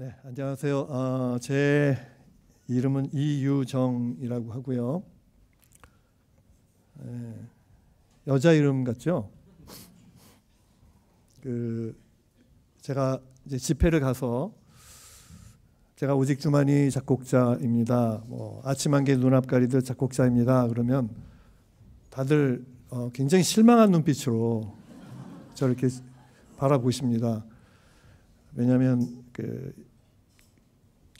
네, 안녕하세요. 제 이름은 이유정이라고 하고요. 여자 이름 같죠? 제가 이제 집회를 가서 제가 오직 주만이 작곡자입니다. 아침 한개 눈앞 가리듯 작곡자입니다. 그러면 다들 굉장히 실망한 눈빛으로 저를 이렇게 바라보십니다. 왜냐하면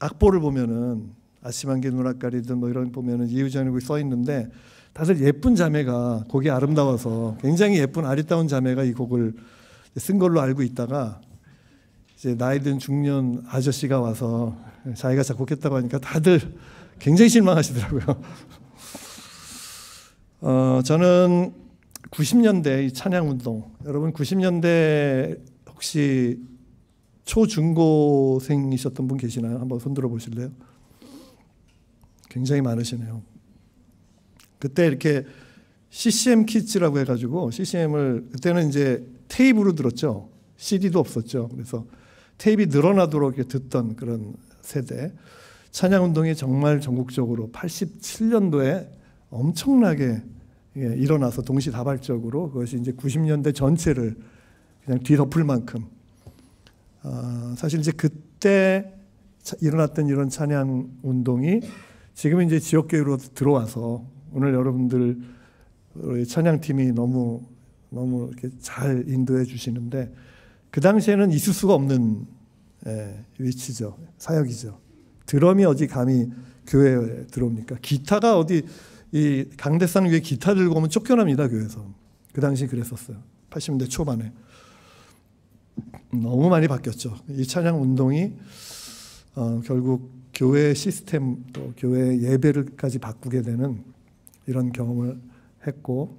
악보를 보면은 아침 한개 눈앞 가리듯 이런 보면은 이유정이라고 써 있는데 다들 예쁜 자매가 곡이 아름다워서 굉장히 예쁜 아리따운 자매가 이 곡을 쓴 걸로 알고 있다가 이제 나이 든 중년 아저씨가 와서 자기가 작곡했다고 하니까 다들 굉장히 실망하시더라고요. 저는 90년대 이 찬양운동, 여러분 90년대 혹시 초중고생이셨던 분 계시나요? 한번 손들어 보실래요? 굉장히 많으시네요. 그때 이렇게 CCM 키즈라고 해가지고 CCM을 그때는 이제 테이프로 들었죠. CD도 없었죠. 그래서 테이프가 늘어나도록 이렇게 듣던 그런 세대. 찬양운동이 정말 전국적으로 87년도에 엄청나게 일어나서 동시다발적으로 그것이 이제 90년대 전체를 그냥 뒤덮을 만큼 사실 이제 그때 일어났던 이런 찬양 운동이 지금 이제 지역교회로 들어와서 오늘 여러분들 찬양팀이 너무 이렇게 잘 인도해 주시는데 그 당시에는 있을 수가 없는 위치죠. 사역이죠. 드럼이 어디 감히 교회에 들어옵니까? 기타가 어디 이 강대상 위에 기타 들고 오면 쫓겨납니다. 교회에서. 그 당시 그랬었어요. 80년대 초반에. 너무 많이 바뀌었죠. 이 찬양 운동이 결국 교회 시스템 또 교회 예배를까지 바꾸게 되는 이런 경험을 했고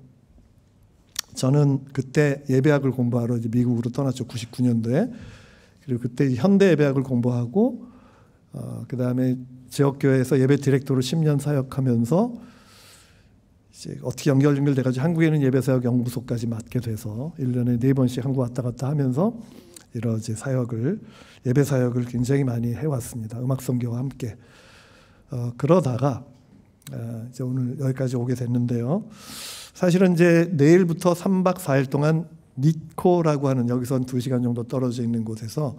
저는 그때 예배학을 공부하러 이제 미국으로 떠났죠. 99년도에. 그리고 그때 현대 예배학을 공부하고 그 다음에 지역교회에서 예배 디렉터로 10년 사역하면서 이제 어떻게 연결돼가지고 한국에는 예배사역 연구소까지 맡게 돼서 1년에 4번씩 한국 왔다 갔다 하면서 이런 이제 예배 사역을 굉장히 많이 해왔습니다. 음악 선교와 함께. 그러다가 이제 오늘 여기까지 오게 됐는데요. 사실은 이제 내일부터 3박 4일 동안 니코라고 하는 여기선 2시간 정도 떨어져 있는 곳에서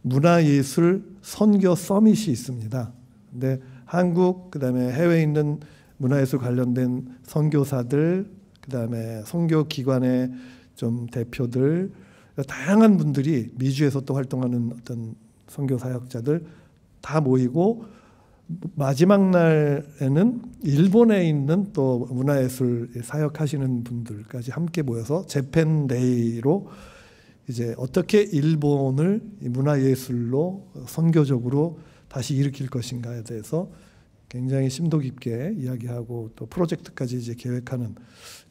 문화예술 선교 서밋이 있습니다. 근데 한국 그다음에 해외에 있는 문화예술 관련된 선교사들 그다음에 선교기관의 좀 대표들 다양한 분들이 미주에서 또 활동하는 어떤 선교 사역자들 다 모이고 마지막 날에는 일본에 있는 또 문화예술 사역하시는 분들까지 함께 모여서 재팬데이로 이제 어떻게 일본을 문화예술로 선교적으로 다시 일으킬 것인가에 대해서 굉장히 심도 깊게 이야기하고 또 프로젝트까지 이제 계획하는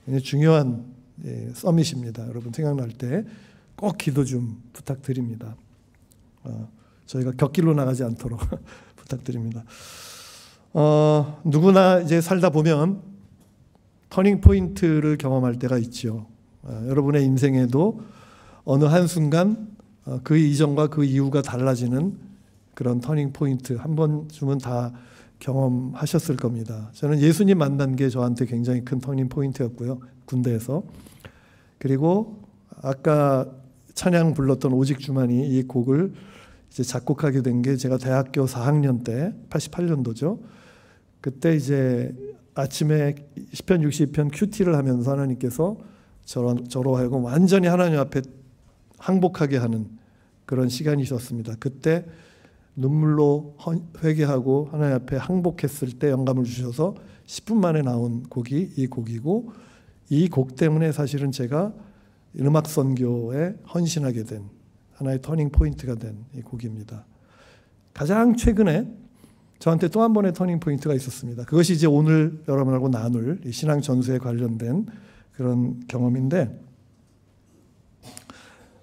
굉장히 중요한 서밋입니다. 여러분 생각날 때 꼭 기도 좀 부탁드립니다. 저희가 곁길로 나가지 않도록 부탁드립니다. 누구나 이제 살다 보면 터닝 포인트를 경험할 때가 있죠. 여러분의 인생에도 어느 한순간 그 이전과 그 이후가 달라지는 그런 터닝 포인트 한 번쯤은 다 경험하셨을 겁니다. 저는 예수님 만난 게 저한테 굉장히 큰 터닝 포인트였고요. 군대에서. 그리고 아까 찬양 불렀던 오직 주만이 이 곡을 이제 작곡하게 된 게 제가 대학교 4학년 때 88년도죠. 그때 이제 아침에 시편 60편 큐티를 하면서 하나님께서 저로 하여금 완전히 하나님 앞에 항복하게 하는 그런 시간이 있었습니다. 그때 눈물로 회개하고 하나님 앞에 항복했을 때 영감을 주셔서 10분 만에 나온 곡이 이 곡이고 이 곡 때문에 사실은 제가 음악 선교에 헌신하게 된 하나의 터닝 포인트가 된 이 곡입니다. 가장 최근에 저한테 또 한 번의 터닝 포인트가 있었습니다. 그것이 이제 오늘 여러분하고 나눌 이 신앙 전수에 관련된 그런 경험인데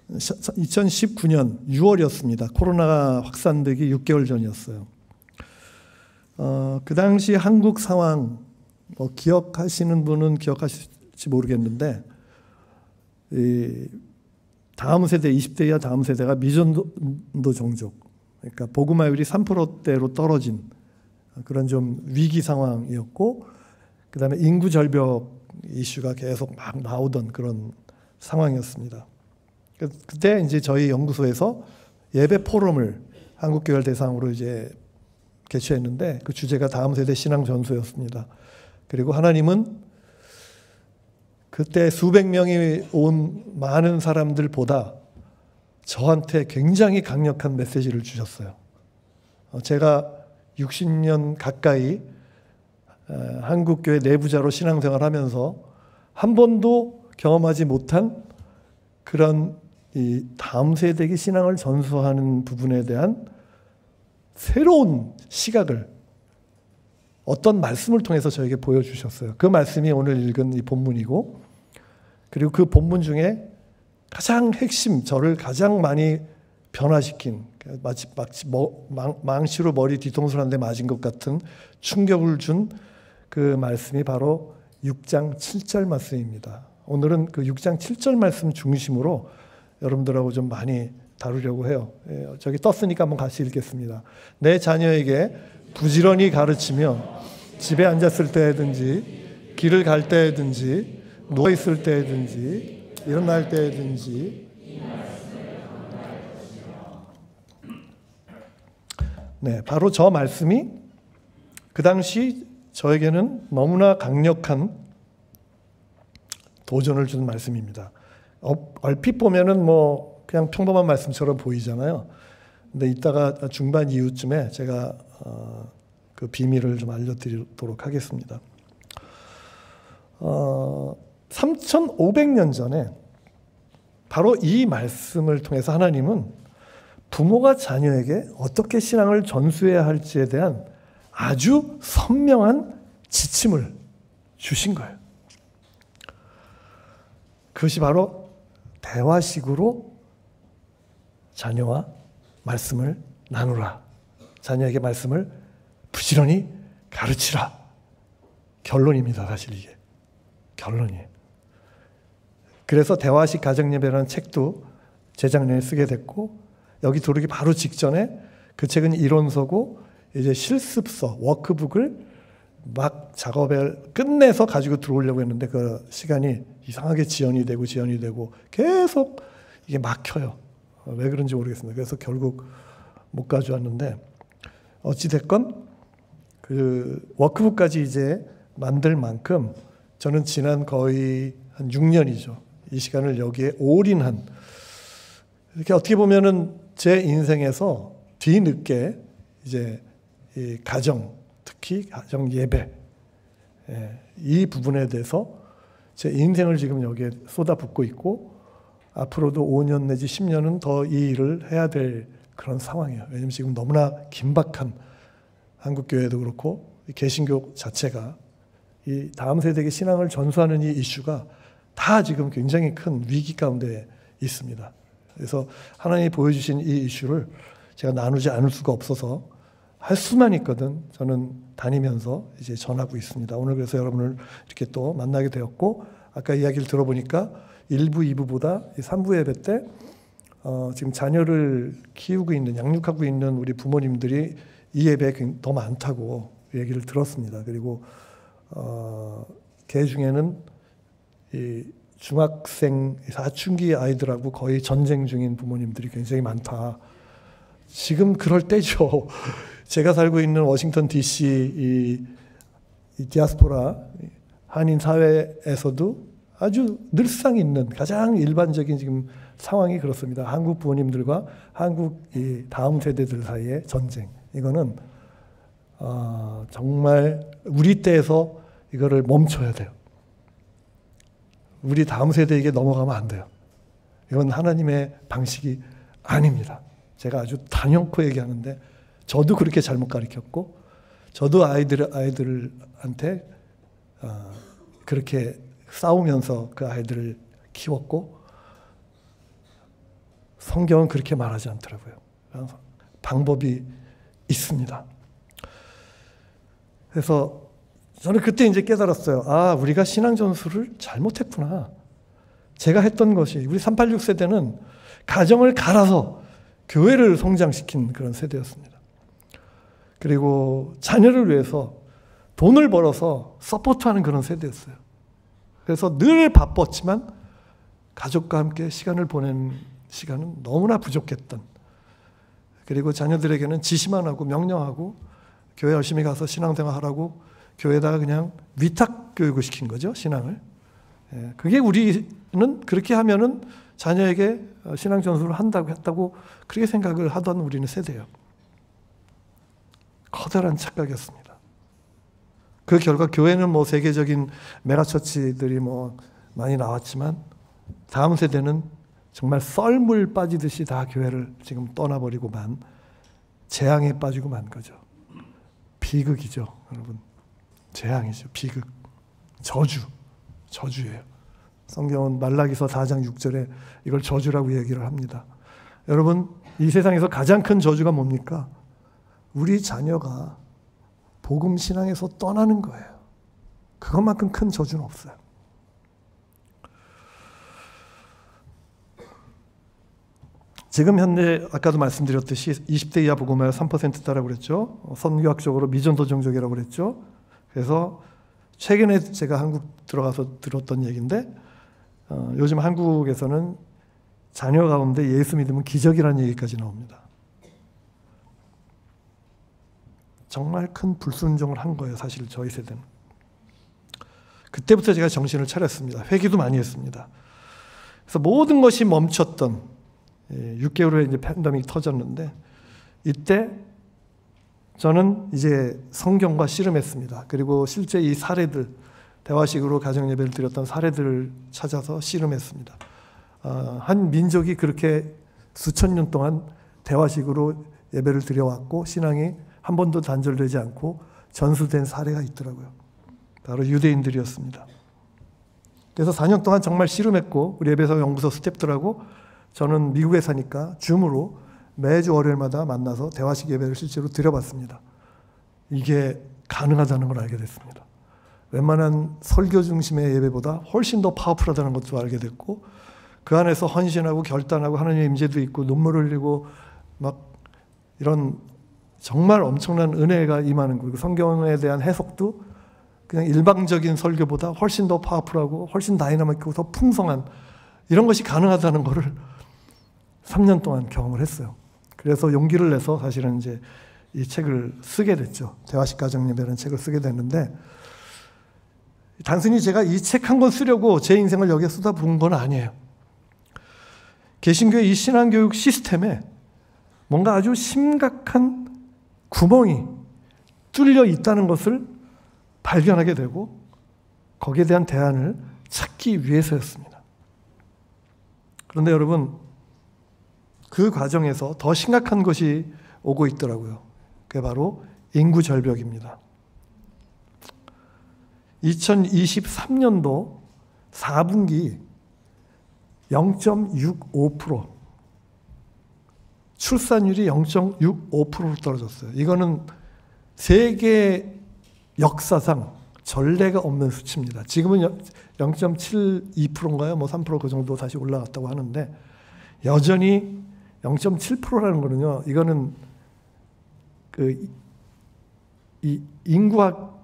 2019년 6월이었습니다. 코로나가 확산되기 6개월 전이었어요. 그 당시 한국 상황 기억하시는 분은 기억하실지 모르겠는데 이 다음 세대 20대 이하 다음 세대가 미전도 종족 그러니까 복음화율이 3%대로 떨어진 그런 좀 위기 상황이었고, 그 다음에 인구 절벽 이슈가 계속 막 나오던 그런 상황이었습니다. 그때 이제 저희 연구소에서 예배 포럼을 한국교회를 대상으로 이제 개최했는데, 그 주제가 다음 세대 신앙 전수였습니다. 그리고 하나님은 그때 수백 명이 온 많은 사람들보다 저한테 굉장히 강력한 메시지를 주셨어요. 제가 60년 가까이 한국교회 내부자로 신앙생활하면서 한 번도 경험하지 못한 그런 이 다음 세대의 신앙을 전수하는 부분에 대한 새로운 시각을 어떤 말씀을 통해서 저에게 보여주셨어요. 그 말씀이 오늘 읽은 이 본문이고, 그리고 그 본문 중에 가장 핵심, 저를 가장 많이 변화시킨, 마치 망치로 머리 뒤통수를 한 대 맞은 것 같은 충격을 준 그 말씀이 바로 6장 7절 말씀입니다. 오늘은 그 6장 7절 말씀 중심으로 여러분들하고 좀 많이 다루려고 해요. 저기 떴으니까 한번 같이 읽겠습니다. 내 자녀에게 부지런히 가르치며 집에 앉았을 때든지 길을 갈 때든지 누워있을 때든지 일어날 때든지, 네, 바로 저 말씀이 그 당시 저에게는 너무나 강력한 도전을 주는 말씀입니다. 얼핏 보면은 뭐 그냥 평범한 말씀처럼 보이잖아요. 근데 이따가 중반 이후쯤에 제가 그 비밀을 좀 알려드리도록 하겠습니다. 3,500년 전에 바로 이 말씀을 통해서 하나님은 부모가 자녀에게 어떻게 신앙을 전수해야 할지에 대한 아주 선명한 지침을 주신 거예요. 그것이 바로 대화식으로 자녀와 말씀을 나누라. 자녀에게 말씀을 부지런히 가르치라. 결론입니다. 사실 이게. 결론이에요. 그래서 대화식 가정예배라는 책도 재작년에 쓰게 됐고, 여기 들어오기 바로 직전에 그 책은 이론서고 이제 실습서, 워크북을 막 작업을 끝내서 가지고 들어오려고 했는데 그 시간이 이상하게 지연이 되고 계속 이게 막혀요. 왜 그런지 모르겠습니다. 그래서 결국 못 가져왔는데, 어찌됐건 그 워크북까지 이제 만들 만큼 저는 지난 거의 한 6년이죠. 이 시간을 여기에 올인한, 이렇게 어떻게 보면은 제 인생에서 뒤늦게 이제 이 가정, 특히 가정 예배, 이 부분에 대해서 제 인생을 지금 여기에 쏟아붓고 있고, 앞으로도 5년 내지 10년은 더 이 일을 해야 될 그런 상황이에요. 왜냐하면 지금 너무나 긴박한 한국교회도 그렇고 개신교 자체가 이 다음 세대의 신앙을 전수하는 이 이슈가 다 지금 굉장히 큰 위기 가운데 있습니다. 그래서 하나님이 보여주신 이 이슈를 제가 나누지 않을 수가 없어서 할 수만 있거든 저는 다니면서 이제 전하고 있습니다. 오늘 그래서 여러분을 이렇게 또 만나게 되었고, 아까 이야기를 들어보니까 1부, 2부보다 3부 예배 때 지금 자녀를 키우고 있는, 양육하고 있는 우리 부모님들이 이 예배에 더 많다고 얘기를 들었습니다. 그리고 개 중에는 이 중학생, 사춘기 아이들하고 거의 전쟁 중인 부모님들이 굉장히 많다. 지금 그럴 때죠. 제가 살고 있는 워싱턴 DC 이 디아스포라 한인 사회에서도 아주 늘상 있는 가장 일반적인 지금 상황이 그렇습니다. 한국 부모님들과 한국 이 다음 세대들 사이의 전쟁. 이거는 정말 우리 때에서 이거를 멈춰야 돼요. 우리 다음 세대에게 넘어가면 안 돼요. 이건 하나님의 방식이 아닙니다. 제가 아주 단연코 얘기하는데, 저도 그렇게 잘못 가르쳤고, 저도 아이들한테 그렇게 싸우면서 그 아이들을 키웠고, 성경은 그렇게 말하지 않더라고요. 방법이 있습니다. 그래서 저는 그때 이제 깨달았어요. 우리가 신앙 전수를 잘못했구나. 제가 했던 것이, 우리 386 세대는 가정을 갈아서 교회를 성장시킨 그런 세대였습니다. 그리고 자녀를 위해서 돈을 벌어서 서포트하는 그런 세대였어요. 그래서 늘 바빴지만 가족과 함께 시간을 보내는 시간은 너무나 부족했던, 그리고 자녀들에게는 지시만 하고 명령하고 교회 열심히 가서 신앙생활 하라고 교회에다가 그냥 위탁 교육을 시킨 거죠, 신앙을. 그게 우리는 그렇게 하면은 자녀에게 신앙 전수를 한다고 했다고 그렇게 생각을 하던 우리는 세대예요. 커다란 착각이었습니다. 그 결과 교회는 뭐 세계적인 메가처치들이 뭐 많이 나왔지만 다음 세대는 정말 썰물 빠지듯이 다 교회를 지금 떠나버리고 만, 재앙에 빠지고 만 거죠. 비극이죠, 여러분. 재앙이죠, 비극. 저주예요. 성경은 말라기서 4장 6절에 이걸 저주라고 얘기를 합니다. 여러분, 이 세상에서 가장 큰 저주가 뭡니까? 우리 자녀가 복음 신앙에서 떠나는 거예요. 그것만큼 큰 저주는 없어요. 지금 현재 아까도 말씀드렸듯이 20대 이하 복음화율 3%다라고 그랬죠. 선교학적으로 미전도정적이라고 그랬죠. 그래서 최근에 제가 한국 들어가서 들었던 얘기인데 요즘 한국에서는 자녀 가운데 예수 믿으면 기적이라는 얘기까지 나옵니다. 정말 큰 불순종을 한 거예요, 사실 저희 세대는. 그때부터 제가 정신을 차렸습니다. 회개도 많이 했습니다. 그래서 모든 것이 멈췄던 6개월 후에 이제 팬데믹이 터졌는데, 이때 저는 이제 성경과 씨름했습니다. 그리고 실제 이 사례들, 대화식으로 가정예배를 드렸던 사례들을 찾아서 씨름했습니다. 한 민족이 그렇게 수천 년 동안 대화식으로 예배를 드려왔고 신앙이 한 번도 단절되지 않고 전수된 사례가 있더라고요. 바로 유대인들이었습니다. 그래서 4년 동안 정말 씨름했고, 우리 예배사 연구소 스태프들하고 저는 미국에 사니까 줌으로 매주 월요일마다 만나서 대화식 예배를 실제로 드려봤습니다. 이게 가능하다는 걸 알게 됐습니다. 웬만한 설교 중심의 예배보다 훨씬 더 파워풀하다는 것도 알게 됐고, 그 안에서 헌신하고 결단하고 하나님의 임재도 있고 눈물을 흘리고 막 이런 정말 엄청난 은혜가 임하는 거고, 성경에 대한 해석도 그냥 일방적인 설교보다 훨씬 더 파워풀하고 훨씬 다이나믹하고 더 풍성한 이런 것이 가능하다는 것을 3년 동안 경험을 했어요. 그래서 용기를 내서 사실은 이제 이 책을 쓰게 됐죠. 대화식 가정예배라는 책을 쓰게 됐는데, 단순히 제가 이 책 한 권 쓰려고 제 인생을 여기에 쏟아부은 건 아니에요. 개신교의 이 신앙교육 시스템에 뭔가 아주 심각한 구멍이 뚫려 있다는 것을 발견하게 되고 거기에 대한 대안을 찾기 위해서였습니다. 그런데 여러분, 그 과정에서 더 심각한 것이 오고 있더라고요. 그게 바로 인구 절벽입니다. 2023년도 4분기 0.65%, 출산율이 0.65%로 떨어졌어요. 이거는 세계 역사상 전례가 없는 수치입니다. 지금은 0.72%인가요? 뭐 3% 그 정도 다시 올라갔다고 하는데, 여전히 0.7%라는 거는요, 이거는 이 인구학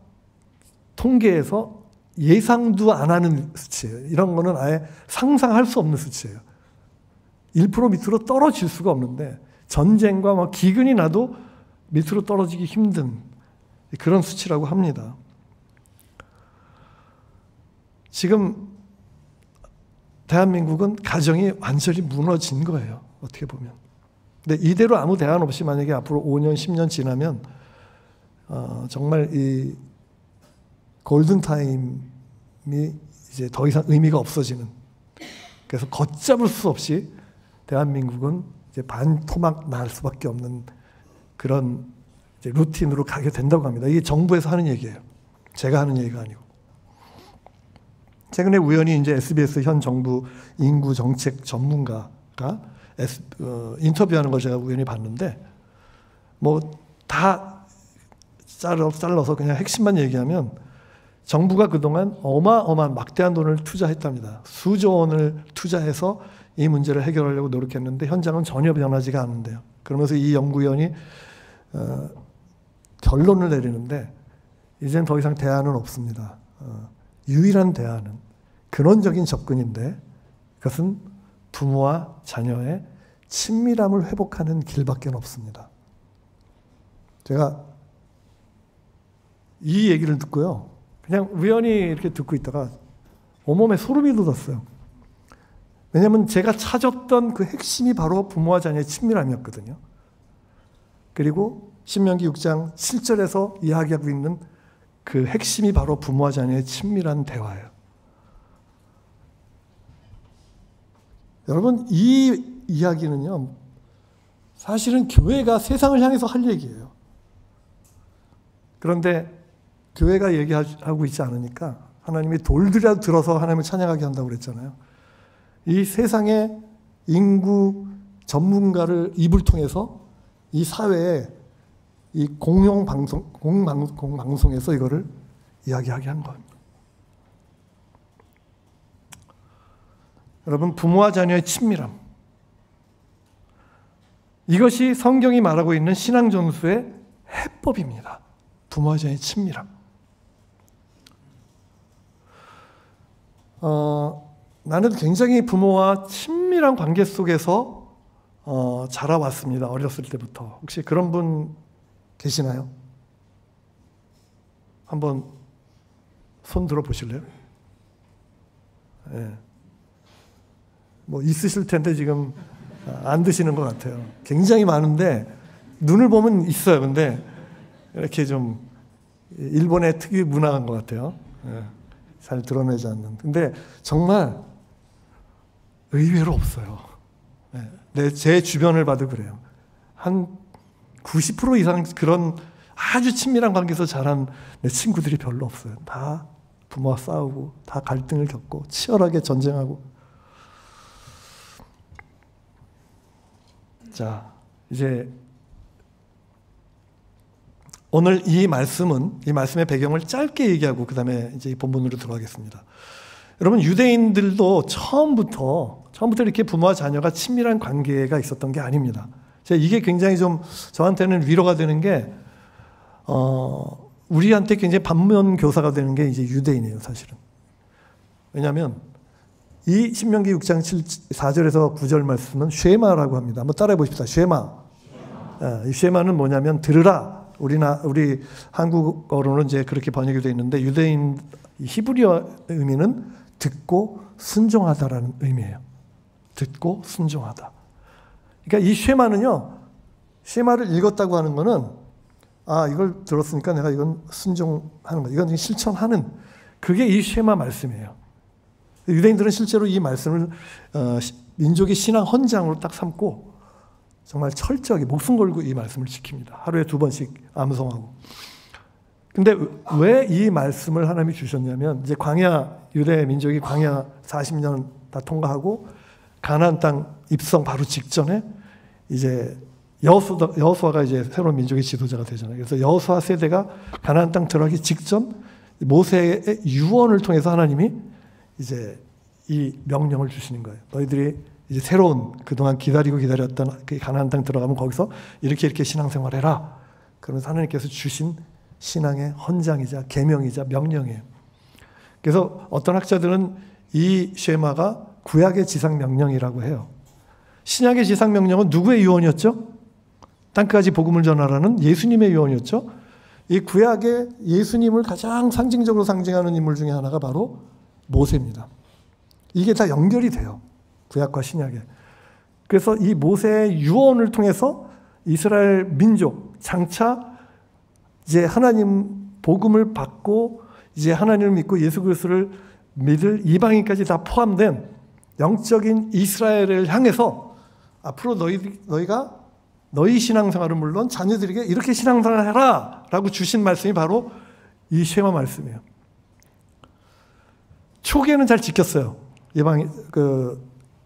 통계에서 예상도 안 하는 수치예요. 이런 거는 아예 상상할 수 없는 수치예요. 1% 밑으로 떨어질 수가 없는데, 전쟁과 막 기근이 나도 밑으로 떨어지기 힘든 그런 수치라고 합니다. 지금 대한민국은 가정이 완전히 무너진 거예요, 어떻게 보면. 근데 이대로 아무 대안 없이 만약에 앞으로 5년, 10년 지나면 정말 이 골든타임이 이제 더 이상 의미가 없어지는, 그래서 걷잡을 수 없이 대한민국은 이제 반토막 날 수밖에 없는 그런 이제 루틴으로 가게 된다고 합니다. 이게 정부에서 하는 얘기예요. 제가 하는 얘기가 아니고. 최근에 우연히 이제 SBS 현 정부 인구 정책 전문가가 인터뷰하는 걸 제가 우연히 봤는데, 뭐 다 잘라서 그냥 핵심만 얘기하면, 정부가 그동안 어마어마한 막대한 돈을 투자했답니다. 수조 원을 투자해서 이 문제를 해결하려고 노력했는데 현장은 전혀 변하지가 않는데요. 그러면서 이 연구위원이 결론을 내리는데 이제는 더 이상 대안은 없습니다. 유일한 대안은 근원적인 접근인데 그것은 부모와 자녀의 친밀함을 회복하는 길밖에 없습니다. 제가 이 얘기를 듣고요. 그냥 우연히 이렇게 듣고 있다가 온몸에 소름이 돋았어요. 왜냐하면 제가 찾았던 그 핵심이 바로 부모와 자녀의 친밀함이었거든요. 그리고 신명기 6장 7절에서 이야기하고 있는 그 핵심이 바로 부모와 자녀의 친밀한 대화예요. 여러분, 이 이야기는요, 사실은 교회가 세상을 향해서 할 얘기예요. 그런데 교회가 얘기하고 있지 않으니까 하나님이 돌들이라도 들어서 하나님을 찬양하게 한다고 그랬잖아요. 이 세상의 인구 전문가를 입을 통해서 이 사회에 이 공방송에서 이거를 이야기하게 한 겁니다. 여러분, 부모와 자녀의 친밀함. 이것이 성경이 말하고 있는 신앙전수의 해법입니다. 부모와 자녀의 친밀함. 나는 굉장히 부모와 친밀한 관계 속에서 자라왔습니다. 어렸을 때부터. 혹시 그런 분 계시나요? 한번 손 들어 보실래요? 네. 뭐 있으실 텐데 지금 안 드시는 것 같아요. 굉장히 많은데 눈을 보면 있어요. 근데 이렇게 좀 일본의 특유 문화인 것 같아요. 네. 잘 드러내지 않는. 근데 정말 의외로 없어요. 네. 제 주변을 봐도 그래요. 한 90% 이상 그런 아주 친밀한 관계에서 자란 내 친구들이 별로 없어요. 다 부모와 싸우고 다 갈등을 겪고 치열하게 전쟁하고. 자, 이제 오늘 이 말씀의 배경을 짧게 얘기하고 그 다음에 이제 이 본문으로 들어가겠습니다. 여러분, 유대인들도 처음부터 이렇게 부모와 자녀가 친밀한 관계가 있었던 게 아닙니다. 이게 굉장히 좀 저한테는 위로가 되는 게, 우리한테 굉장히 반면 교사가 되는 게 이제 유대인이에요, 사실은. 왜냐하면 이 신명기 6장 4절에서 9절 말씀은 쉐마라고 합니다. 한번 따라해 보십시다. 쉐마. 이 쉐마는 뭐냐면 들으라. 우리 한국어로는 이제 그렇게 번역이 되어 있는데 유대인 히브리어 의미는 듣고 순종하다라는 의미예요. 듣고 순종하다. 그러니까 이 쉐마는요, 쉐마를 읽었다고 하는 거는 이걸 들었으니까 내가 이건 순종하는 거, 이건 실천하는, 그게 이 쉐마 말씀이에요. 유대인들은 실제로 이 말씀을 민족의 신앙 헌장으로 딱 삼고 정말 철저하게 목숨 걸고 이 말씀을 지킵니다. 하루에 2번씩 암송하고. 근데 왜 이 말씀을 하나님이 주셨냐면, 이제 유대 민족이 광야 40년 다 통과하고 가나안 땅 입성 바로 직전에 이제 여호수아가 이제 새로운 민족의 지도자가 되잖아요. 그래서 여호수아 세대가 가나안 땅 들어가기 직전 모세의 유언을 통해서 하나님이 이제 이 명령을 주시는 거예요. 너희들이 이제 새로운 그동안 기다렸던 그 가나안 땅 들어가면 거기서 이렇게 신앙생활 해라. 그러면서 하나님께서 주신 신앙의 헌장이자 계명이자 명령이에요. 그래서 어떤 학자들은 이 쉐마가 구약의 지상명령이라고 해요. 신약의 지상명령은 누구의 유언이었죠? 땅끝까지 복음을 전하라는 예수님의 유언이었죠. 이 구약의 예수님을 가장 상징적으로 상징하는 인물 중에 하나가 바로 모세입니다. 이게 다 연결이 돼요. 구약과 신약에. 그래서 이 모세의 유언을 통해서 이스라엘 민족, 장차 이제 하나님 복음을 받고 이제 하나님을 믿고 예수 그리스도를 믿을 이방인까지 다 포함된 영적인 이스라엘을 향해서 앞으로 너희가 너희 신앙생활은 물론 자녀들에게 이렇게 신앙생활을 해라 라고 주신 말씀이 바로 이 쉐마 말씀이에요. 초기에는 잘 지켰어요.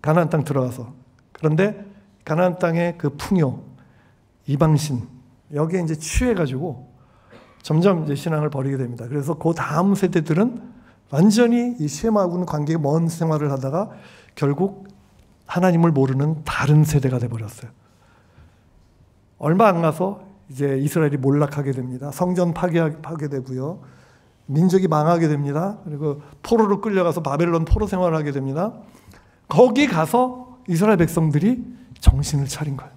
가나안 땅 들어가서. 그런데 가나안 땅의 그 풍요, 이방신, 여기에 이제 취해가지고 점점 이제 신앙을 버리게 됩니다. 그래서 그 다음 세대들은 완전히 이 쉐마하고는 관계가 먼 생활을 하다가 결국 하나님을 모르는 다른 세대가 돼버렸어요. 얼마 안 가서 이제 이스라엘이 몰락하게 됩니다. 성전 파괴되고요. 민족이 망하게 됩니다. 그리고 포로로 끌려가서 바벨론 포로 생활을 하게 됩니다. 거기 가서 이스라엘 백성들이 정신을 차린 거예요.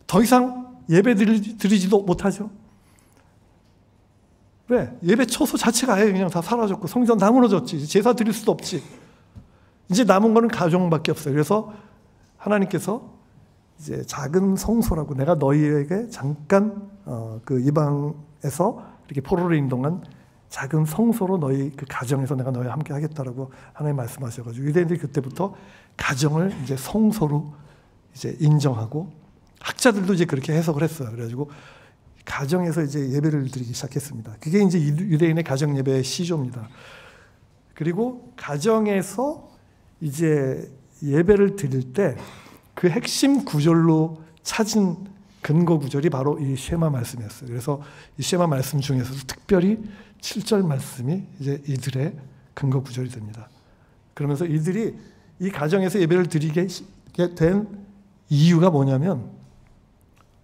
더 이상 예배 드리지도 못하죠. 왜? 예배 처소 자체가 아예 그냥 다 사라졌고 성전 다 무너졌지. 제사 드릴 수도 없지. 이제 남은 거는 가정밖에 없어요. 그래서 하나님께서 이제 작은 성소라고, 내가 너희에게 잠깐 그 이방에서 이렇게 포로로 인동한 작은 성소로 너희 그 가정에서 내가 너희와 함께 하겠다라고 하나님 말씀하셔가지고 유대인들이 그때부터 가정을 이제 성소로 이제 인정하고, 학자들도 이제 그렇게 해석을 했어요. 그래가지고 가정에서 이제 예배를 드리기 시작했습니다. 그게 이제 유대인의 가정 예배의 시조입니다. 그리고 가정에서 이제 예배를 드릴 때 그 핵심 구절로 찾은 근거 구절이 바로 이 쉐마 말씀이었어요. 그래서 이 쉐마 말씀 중에서도 특별히 7절 말씀이 이제 이들의 근거 구절이 됩니다. 그러면서 이들이 이 가정에서 예배를 드리게 된 이유가 뭐냐면,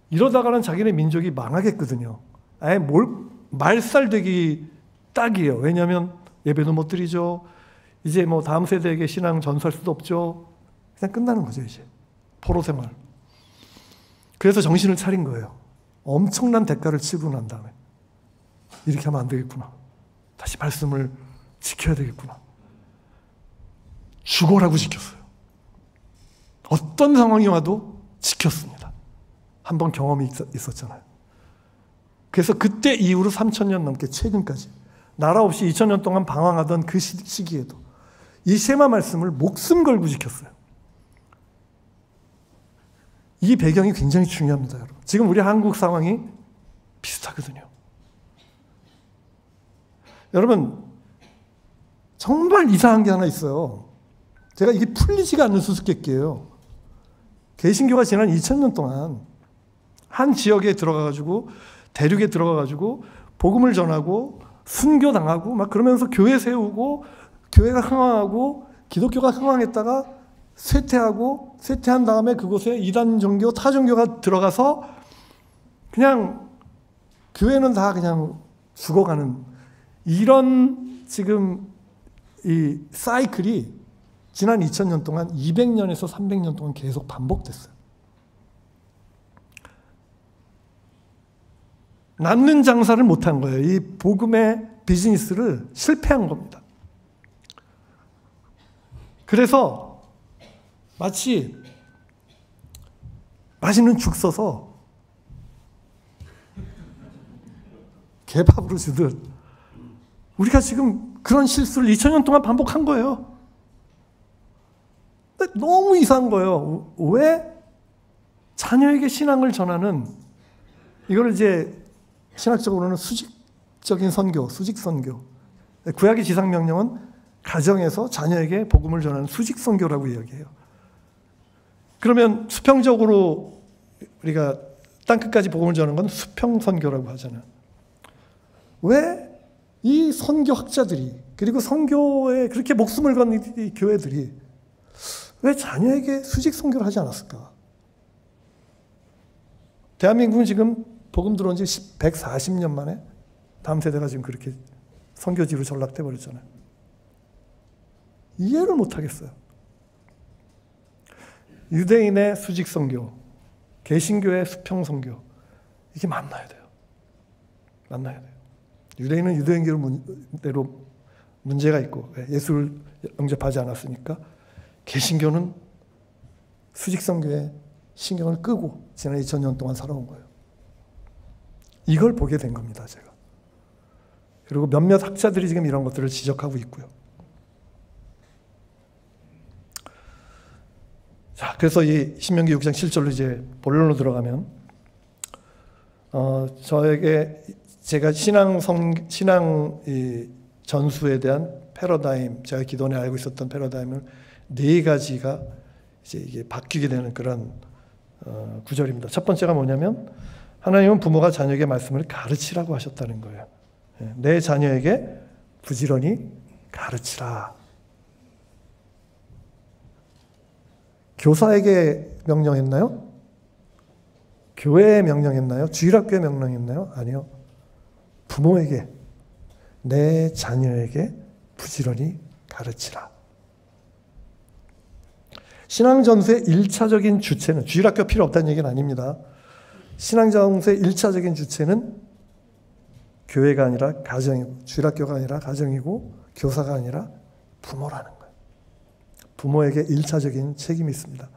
이러다가는 자기네 민족이 망하겠거든요. 아예 말살되기 딱이에요. 왜냐하면 예배도 못 드리죠. 이제 뭐 다음 세대에게 신앙 전수할 수도 없죠. 그냥 끝나는 거죠, 이제. 포로 생활. 그래서 정신을 차린 거예요. 엄청난 대가를 치르고 난 다음에 이렇게 하면 안 되겠구나. 다시 말씀을 지켜야 되겠구나. 죽어라고 지켰어요. 어떤 상황이 와도 지켰습니다. 한번 경험이 있었잖아요. 그래서 그때 이후로 3000년 넘게 최근까지 나라 없이 2000년 동안 방황하던 그 시기에도 이 쉐마 말씀을 목숨 걸고 지켰어요. 이 배경이 굉장히 중요합니다, 여러분. 지금 우리 한국 상황이 비슷하거든요. 여러분, 정말 이상한 게 하나 있어요. 제가 이게 풀리지가 않는 수수께끼예요. 개신교가 지난 2000년 동안 한 지역에 들어가가지고, 대륙에 들어가가지고 복음을 전하고 순교당하고 막 그러면서 교회 세우고 교회가 흥황하고 기독교가 흥황했다가 쇠퇴한 다음에 그곳에 이단 종교, 타 종교가 들어가서 그냥 교회는 다 그냥 죽어가는, 이런 지금 이 사이클이 지난 2000년 동안 200년에서 300년 동안 계속 반복됐어요. 남는 장사를 못한 거예요. 이 복음의 비즈니스를 실패한 겁니다. 그래서 마치 맛있는 죽 써서 개밥으로 주듯 우리가 지금 그런 실수를 2000년 동안 반복한 거예요. 근데 너무 이상한 거예요. 왜 자녀에게 신앙을 전하는, 이걸 이제 신학적으로는 수직적인 선교, 수직 선교. 구약의 지상명령은 가정에서 자녀에게 복음을 전하는 수직 선교라고 이야기해요. 그러면 수평적으로 우리가 땅끝까지 복음을 전하는 건 수평 선교라고 하잖아요. 왜 이 선교학자들이, 그리고 선교에 그렇게 목숨을 건 이 교회들이 왜 자녀에게 수직 선교를 하지 않았을까? 대한민국은 지금 복음 들어온 지 140년 만에 다음 세대가 지금 그렇게 선교지로 전락돼 버렸잖아요. 이해를 못 하겠어요. 유대인의 수직 선교, 개신교의 수평 선교, 이게 만나야 돼요. 만나야 돼요. 유대인은 유대인교로 문제가 있고 예수를 영접하지 않았으니까, 개신교는 수직 선교에 신경을 끄고 지난 2000년 동안 살아온 거예요. 이걸 보게 된 겁니다, 제가. 그리고 몇몇 학자들이 지금 이런 것들을 지적하고 있고요. 자, 그래서 이 신명기 6장 7절로 이제 본론으로 들어가면, 저에게 제가 신앙 이 전수에 대한 패러다임, 제가 기존에 알고 있었던 패러다임을 4가지가 이제 이게 바뀌게 되는 그런 구절입니다. 첫 번째가 뭐냐면, 하나님은 부모가 자녀에게 말씀을 가르치라고 하셨다는 거예요. 내 자녀에게 부지런히 가르치라. 교사에게 명령했나요? 교회에 명령했나요? 주일학교에 명령했나요? 아니요. 부모에게, 내 자녀에게 부지런히 가르치라. 신앙전수의 1차적인 주체는, 주일학교 필요 없다는 얘기는 아닙니다. 신앙전수의 1차적인 주체는 교회가 아니라 가정이고, 주일학교가 아니라 가정이고, 교사가 아니라 부모라는 거예요. 부모에게 1차적인 책임이 있습니다.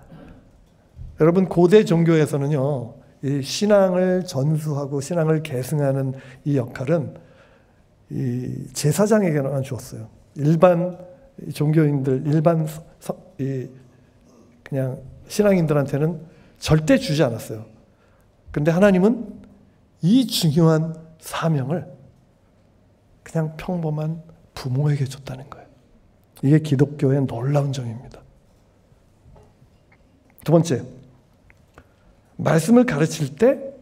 여러분, 고대 종교에서는요, 이 신앙을 전수하고 신앙을 계승하는 이 역할은 이 제사장에게만 주었어요. 일반 종교인들, 일반 그냥 신앙인들한테는 절대 주지 않았어요. 그런데 하나님은 이 중요한 사명을 그냥 평범한 부모에게 줬다는 거예요. 이게 기독교의 놀라운 점입니다. 두 번째, 말씀을 가르칠 때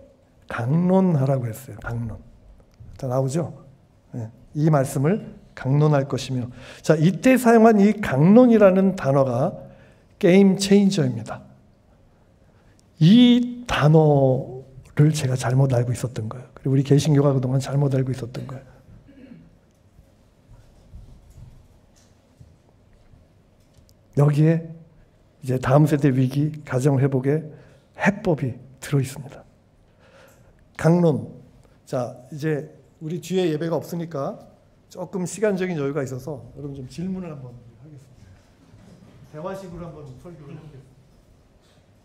강론하라고 했어요. 강론. 자, 나오죠? 네. 이 말씀을 강론할 것이며, 자, 이때 사용한 이 강론이라는 단어가 게임 체인저입니다. 이 단어를 제가 잘못 알고 있었던 거예요. 그리고 우리 개신교가 그동안 잘못 알고 있었던 거예요. 여기에 이제 다음 세대 위기, 가정 회복의 해법이 들어 있습니다. 강론. 자, 이제 우리 뒤에 예배가 없으니까 조금 시간적인 여유가 있어서 여러분 좀 질문을 한번 하겠습니다. 대화식으로 한번 설교를 하겠습니다.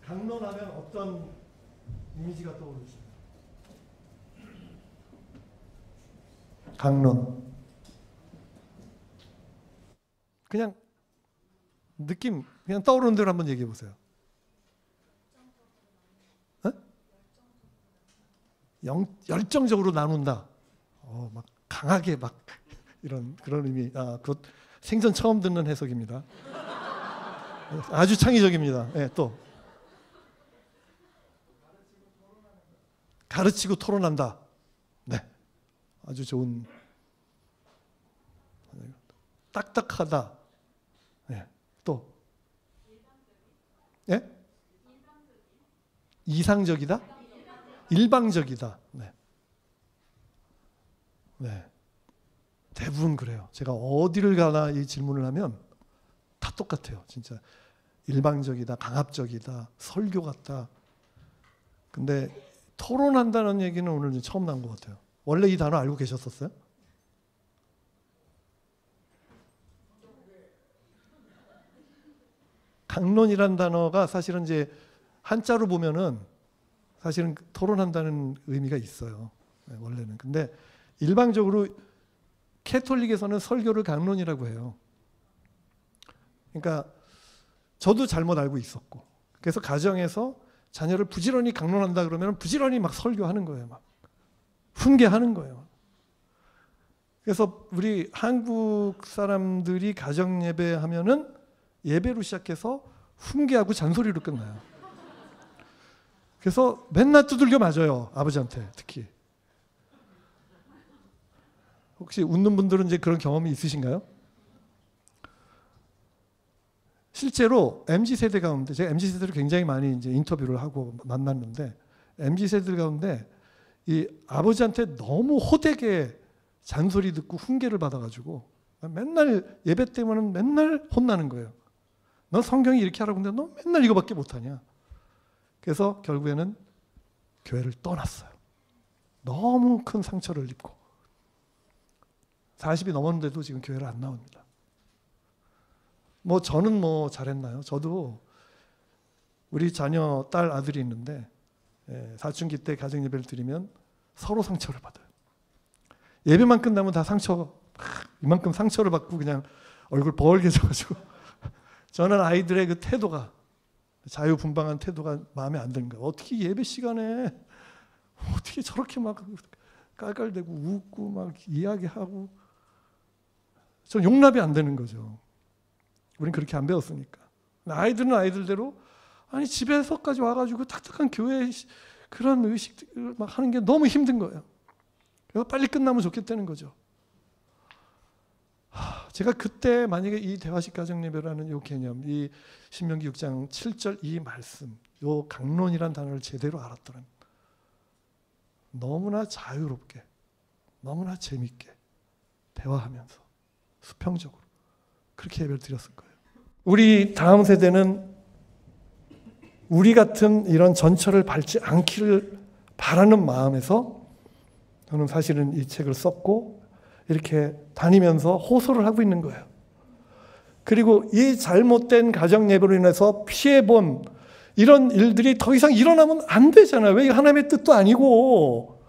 강론하면 어떤 이미지가 떠오르시나요? 강론. 그냥 느낌, 그냥 떠오르는 대로 한번 얘기해 보세요. 열정적으로 나눈다. 막 강하게 막 그런 의미. 그것 생전 처음 듣는 해석입니다. 아주 창의적입니다. 네, 또 가르치고 토론한다. 네, 아주 좋은. 딱딱하다. 네, 또 예? 이상적이다? 일방적이다. 네. 네. 대부분 그래요. 제가 어디를 가나 이 질문을 하면 다 똑같아요. 진짜 일방적이다, 강압적이다, 설교 같다. 근데 토론한다는 얘기는 오늘 처음 나온 것 같아요. 원래 이 단어 알고 계셨었어요? 강론이란 단어가 사실은 이제 한자로 보면은 사실은 토론한다는 의미가 있어요. 원래는. 근데 일방적으로 캐톨릭에서는 설교를 강론이라고 해요. 그러니까 저도 잘못 알고 있었고, 그래서 가정에서 자녀를 부지런히 강론한다 그러면 부지런히 막 설교하는 거예요. 막 훈계하는 거예요. 그래서 우리 한국 사람들이 가정 예배하면은 예배로 시작해서 훈계하고 잔소리로 끝나요. 그래서 맨날 두들겨 맞아요. 아버지한테 특히. 혹시 웃는 분들은 이제 그런 경험이 있으신가요? 실제로 MZ세대 가운데, 제가 MZ세대를 굉장히 많이 이제 인터뷰를 하고 만났는데, MZ세대 가운데 이 아버지한테 너무 호되게 잔소리 듣고 훈계를 받아가지고 맨날 예배 때문에 맨날 혼나는 거예요. 너 성경이 이렇게 하라고 했는데 너 맨날 이거밖에 못하냐. 그래서 결국에는 교회를 떠났어요. 너무 큰 상처를 입고. 40이 넘었는데도 지금 교회를 안 나옵니다. 저는 잘했나요? 저도 우리 자녀 딸 아들이 있는데 사춘기 때 가정 예배를 드리면 서로 상처를 받아요. 예배만 끝나면 다 이만큼 상처를 받고 그냥 얼굴 벌게져가지고 저는 아이들의 그 태도가, 자유분방한 태도가 마음에 안 드는 거예요. 어떻게 예배 시간에 어떻게 저렇게 막 깔깔대고 웃고 막 이야기하고, 전 용납이 안 되는 거죠. 우린 그렇게 안 배웠으니까. 아이들은 아이들대로, 아니 집에서까지 와가지고 taktak한 교회 그런 의식을 막 하는 게 너무 힘든 거예요. 그래서 빨리 끝나면 좋겠다는 거죠. 제가 그때 만약에 이 대화식 가정예배라는 이 개념, 이 신명기 6장 7절 이 말씀, 이 강론이란 단어를 제대로 알았더라면 너무나 자유롭게, 너무나 재밌게 대화하면서 수평적으로 그렇게 예배를 드렸을 거예요. 우리 다음 세대는 우리 같은 이런 전철을 밟지 않기를 바라는 마음에서 저는 사실은 이 책을 썼고 이렇게 다니면서 호소를 하고 있는 거예요. 그리고 이 잘못된 가정 예배로 인해서 피해본 이런 일들이 더 이상 일어나면 안 되잖아요. 왜? 하나님의 뜻도 아니고.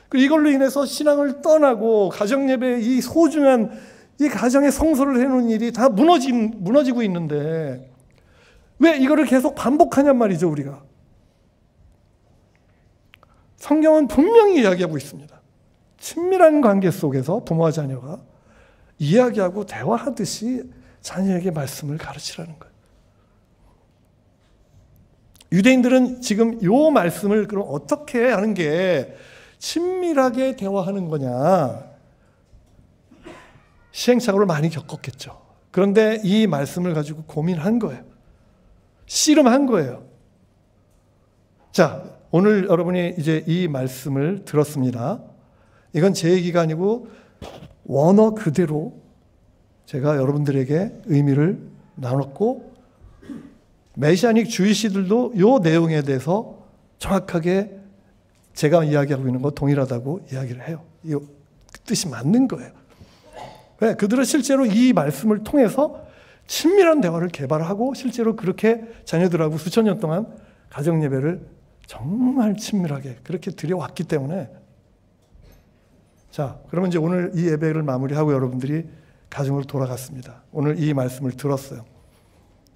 그리고 이걸로 인해서 신앙을 떠나고 가정 예배의 이 소중한 이 가정의 성소를 해놓은 일이 다 무너지고 있는데 왜 이거를 계속 반복하냔 말이죠, 우리가. 성경은 분명히 이야기하고 있습니다. 친밀한 관계 속에서 부모와 자녀가 이야기하고 대화하듯이 자녀에게 말씀을 가르치라는 거예요. 유대인들은 지금 이 말씀을 그럼 어떻게 하는 게 친밀하게 대화하는 거냐, 시행착오를 많이 겪었겠죠. 그런데 이 말씀을 가지고 고민한 거예요. 씨름한 거예요. 자, 오늘 여러분이 이제 이 말씀을 들었습니다. 이건 제 얘기가 아니고 원어 그대로 제가 여러분들에게 의미를 나눴고 메시아닉 주의시들도 이 내용에 대해서 정확하게 제가 이야기하고 있는 거 동일하다고 이야기를 해요. 이 뜻이 맞는 거예요. 왜? 그들은 실제로 이 말씀을 통해서 친밀한 대화를 개발하고 실제로 그렇게 자녀들하고 수천 년 동안 가정 예배를 정말 친밀하게 그렇게 드려왔기 때문에 자, 그러면 이제 오늘 이 예배를 마무리하고 여러분들이 가정으로 돌아갔습니다. 오늘 이 말씀을 들었어요.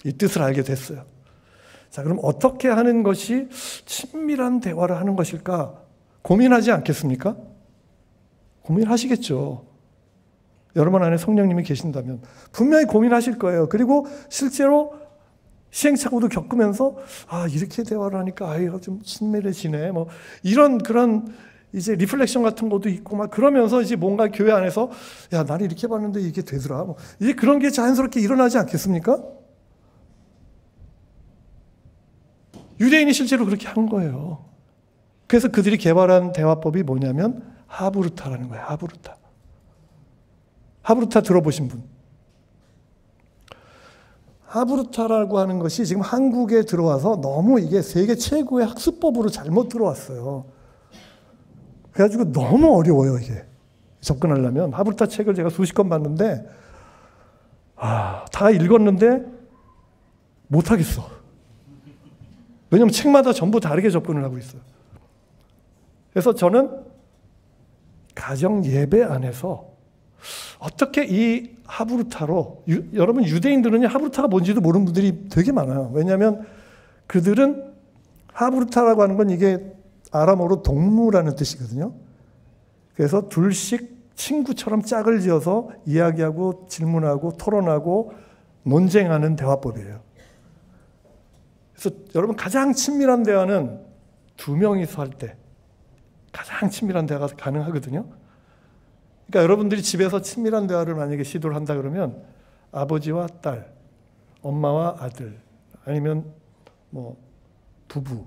이 뜻을 알게 됐어요. 자, 그럼 어떻게 하는 것이 친밀한 대화를 하는 것일까? 고민하지 않겠습니까? 고민하시겠죠. 여러분 안에 성령님이 계신다면 분명히 고민하실 거예요. 그리고 실제로 시행착오도 겪으면서 이렇게 대화를 하니까 아이가 좀 친밀해지네. 뭐 이런 그런 이제 리플렉션 같은 것도 있고 막 그러면서 이제 뭔가 교회 안에서 야, 나는 이렇게 봤는데 이게 되더라. 뭐 이제 그런 게 자연스럽게 일어나지 않겠습니까? 유대인이 실제로 그렇게 한 거예요. 그래서 그들이 개발한 대화법이 뭐냐면 하브루타라는 거예요. 하브루타. 하브루타 들어보신 분? 하브루타라고 하는 것이 지금 한국에 들어와서 너무 이게 세계 최고의 학습법으로 잘못 들어왔어요. 그래가지고 너무 어려워요, 이게. 접근하려면. 하브루타 책을 제가 수십 권 봤는데, 다 읽었는데, 못하겠어. 왜냐면 책마다 전부 다르게 접근을 하고 있어요. 그래서 저는 가정 예배 안에서 어떻게 이 하브루타로, 여러분 유대인들은 하브루타가 뭔지도 모르는 분들이 되게 많아요. 왜냐하면 그들은 하브루타라고 하는 건 이게 아람어로 동무라는 뜻이거든요. 그래서 둘씩 친구처럼 짝을 지어서 이야기하고 질문하고 토론하고 논쟁하는 대화법이에요. 그래서 여러분 가장 친밀한 대화는 두 명이서 할 때 가장 친밀한 대화가 가능하거든요. 그러니까 여러분들이 집에서 친밀한 대화를 만약에 시도를 한다 그러면 아버지와 딸, 엄마와 아들, 아니면 뭐 부부,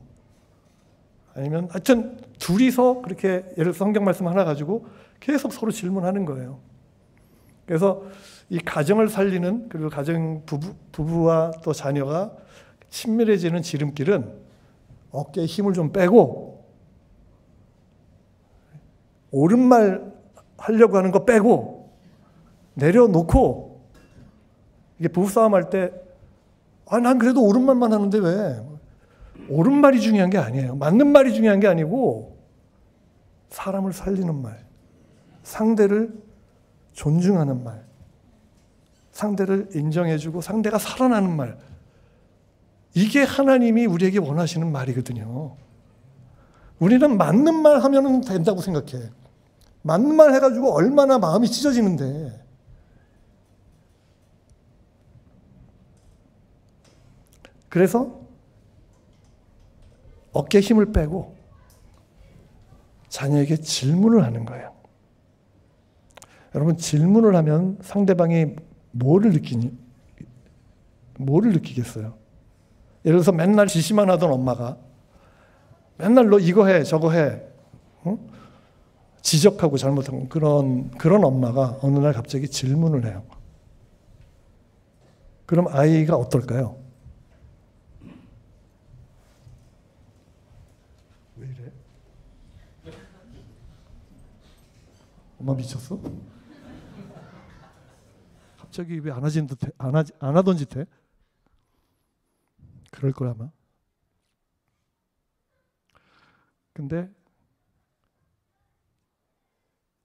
아니면 하여튼 둘이서 그렇게 예를 성경 말씀 하나 가지고 계속 서로 질문하는 거예요. 그래서 이 가정을 살리는, 그리고 가정 부부와 또 자녀가 친밀해지는 지름길은 어깨에 힘을 좀 빼고 옳은 말 하려고 하는 거 빼고 내려놓고, 이게 부부싸움 할 때 난 그래도 옳은 말만 하는데 왜? 옳은 말이 중요한 게 아니에요. 맞는 말이 중요한 게 아니고 사람을 살리는 말, 상대를 존중하는 말, 상대를 인정해주고 상대가 살아나는 말, 이게 하나님이 우리에게 원하시는 말이거든요. 우리는 맞는 말 하면 된다고 생각해. 맞는 말 해가지고 얼마나 마음이 찢어지는데. 그래서 어깨에 힘을 빼고 자녀에게 질문을 하는 거예요. 여러분, 질문을 하면 상대방이 뭐를 느끼겠어요? 예를 들어서 맨날 지시만 하던 엄마가 맨날 너 이거 해 저거 해 지적하고 잘못한 그런 엄마가 어느 날 갑자기 질문을 해요. 그럼 아이가 어떨까요? 왜 이래? 엄마 미쳤어? 갑자기 왜 안 하던 짓 해? 그럴 거야 아마. 근데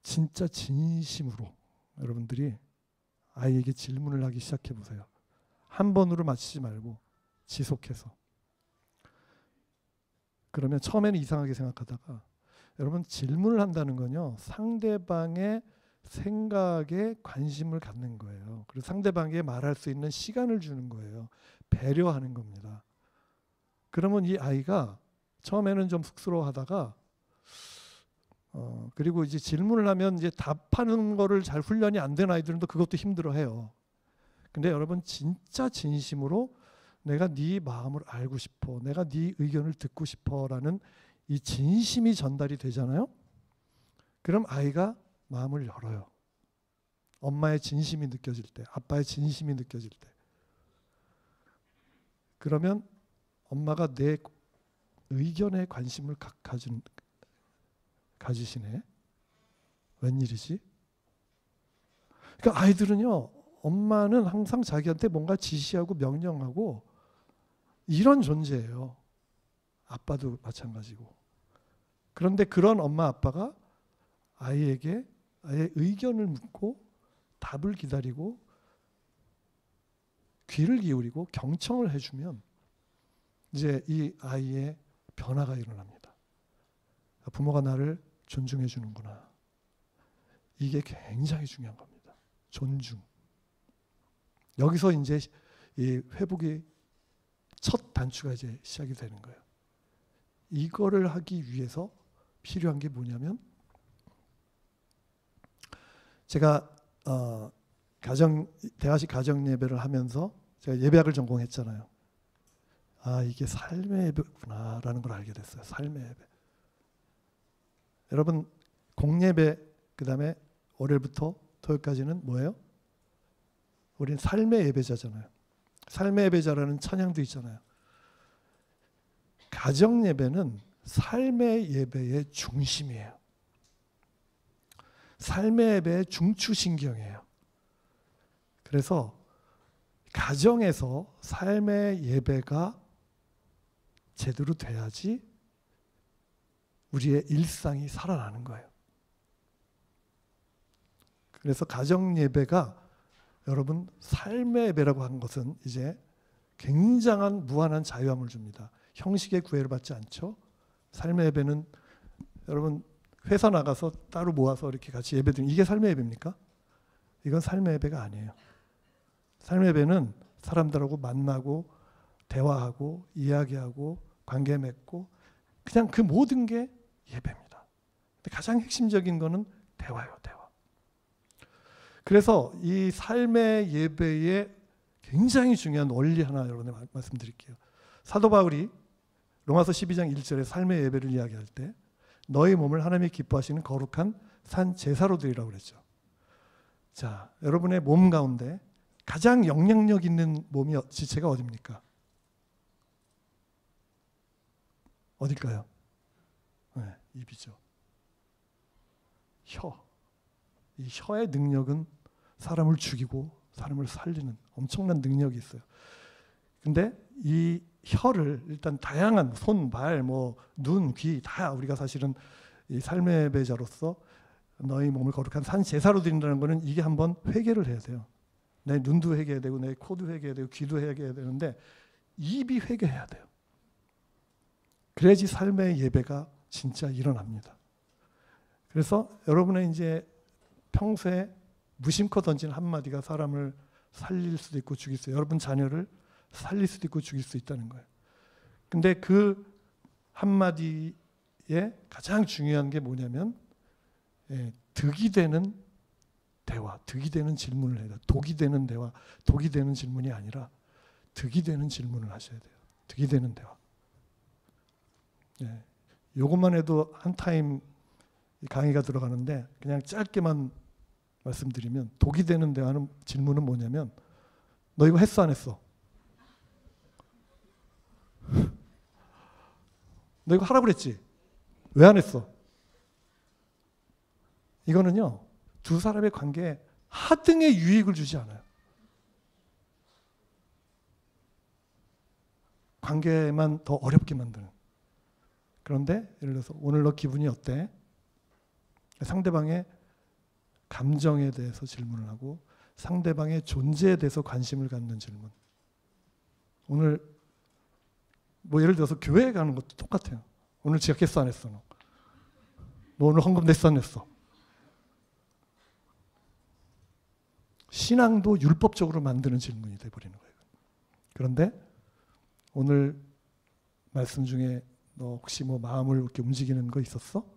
진짜 진심으로 여러분들이 아이에게 질문을 하기 시작해 보세요. 한 번으로 마치지 말고 지속해서. 그러면 처음에는 이상하게 생각하다가 여러분 질문을 한다는 건요. 상대방의 생각에 관심을 갖는 거예요. 그리고 상대방에게 말할 수 있는 시간을 주는 거예요. 배려하는 겁니다. 그러면 이 아이가 처음에는 좀 쑥스러워하다가 그리고 이제 질문을 하면 이제 답하는 거를 잘 훈련이 안 된 아이들도 그것도 힘들어해요. 근데 여러분 진짜 진심으로 내가 네 마음을 알고 싶어, 내가 네 의견을 듣고 싶어라는 이 진심이 전달이 되잖아요. 그럼 아이가 마음을 열어요. 엄마의 진심이 느껴질 때, 아빠의 진심이 느껴질 때. 그러면 엄마가 내 의견에 관심을 가지시네. 웬일이지? 그러니까 아이들은요. 엄마는 항상 자기한테 뭔가 지시하고 명령하고 이런 존재예요. 아빠도 마찬가지고. 그런데 그런 엄마 아빠가 아이에게 아이의 의견을 묻고 답을 기다리고 귀를 기울이고 경청을 해주면 이제 이 아이의 변화가 일어납니다. 부모가 나를 존중해 주는구나. 이게 굉장히 중요한 겁니다. 존중. 여기서 이제 이 회복의 첫 단추가 이제 시작이 되는 거예요. 이거를 하기 위해서 필요한 게 뭐냐면 제가 대화식 가정 예배를 하면서 제가 예배학을 전공했잖아요. 아, 이게 삶의 예배구나라는 걸 알게 됐어요. 삶의 예배. 여러분 공예배 그다음에 월요일부터 토요일까지는 뭐예요? 우린 삶의 예배자잖아요. 삶의 예배자라는 찬양도 있잖아요. 가정 예배는 삶의 예배의 중심이에요. 삶의 예배의 중추신경이에요. 그래서 가정에서 삶의 예배가 제대로 돼야지 우리의 일상이 살아나는 거예요. 그래서 가정 예배가 여러분 삶의 예배라고 하는 것은 이제 굉장한 무한한 자유함을 줍니다. 형식의 구애를 받지 않죠. 삶의 예배는 여러분 회사 나가서 따로 모아서 이렇게 같이 예배드리는 이게 삶의 예배입니까? 이건 삶의 예배가 아니에요. 삶의 예배는 사람들하고 만나고 대화하고 이야기하고 관계 맺고 그냥 그 모든 게 예배입니다. 근데 가장 핵심적인 거는 대화예요. 대화. 그래서 이 삶의 예배의 굉장히 중요한 원리 하나 여러분에게 말씀드릴게요. 사도 바울이 로마서 12장 1절에 삶의 예배를 이야기할 때 너희 몸을 하나님이 기뻐하시는 거룩한 산 제사로 드리라고 그랬죠. 자, 여러분의 몸 가운데 가장 영향력 있는 몸이 지체가 어디입니까? 어딜까요? 네, 입이죠. 혀. 이 혀의 능력은 사람을 죽이고 사람을 살리는 엄청난 능력이 있어요. 근데 이 혀를 일단 다양한 손, 발, 눈, 귀 다 우리가 사실은 이 삶의 예배자로서 너희 몸을 거룩한 산 제사로 드린다는 거는 이게 한번 회개를 해야 돼요. 내 눈도 회개해야 되고 내 코도 회개해야 되고 귀도 회개해야 되는데 입이 회개해야 돼요. 그래야지 삶의 예배가 진짜 일어납니다. 그래서 여러분의 이제 평소에 무심코 던진 한마디가 사람을 살릴 수도 있고 죽일 수 있어요. 여러분 자녀를 살릴 수도 있고 죽일 수 있다는 거예요. 근데 그 한마디에 가장 중요한 게 뭐냐면 득이 되는 대화, 득이 되는 질문을 해야 돼요. 독이 되는 대화, 독이 되는 질문이 아니라 득이 되는 질문을 하셔야 돼요. 득이 되는 대화. 예. 이것만 해도 한 타임 강의가 들어가는데 그냥 짧게만 말씀드리면 독이 되는 대화는 질문은 뭐냐면 너 이거 했어 안 했어? 너 이거 하라고 그랬지? 왜 안 했어? 이거는요. 두 사람의 관계에 하등의 유익을 주지 않아요. 관계만 더 어렵게 만드는. 그런데 예를 들어서 오늘 너 기분이 어때? 상대방의 감정에 대해서 질문을 하고 상대방의 존재에 대해서 관심을 갖는 질문. 오늘 뭐 예를 들어서 교회에 가는 것도 똑같아요. 오늘 지각했어 안 했어? 너 오늘 헌금 냈어 안 냈어? 신앙도 율법적으로 만드는 질문이 돼버리는 거예요. 그런데 오늘 말씀 중에 너 혹시 뭐 마음을 이렇게 움직이는 거 있었어?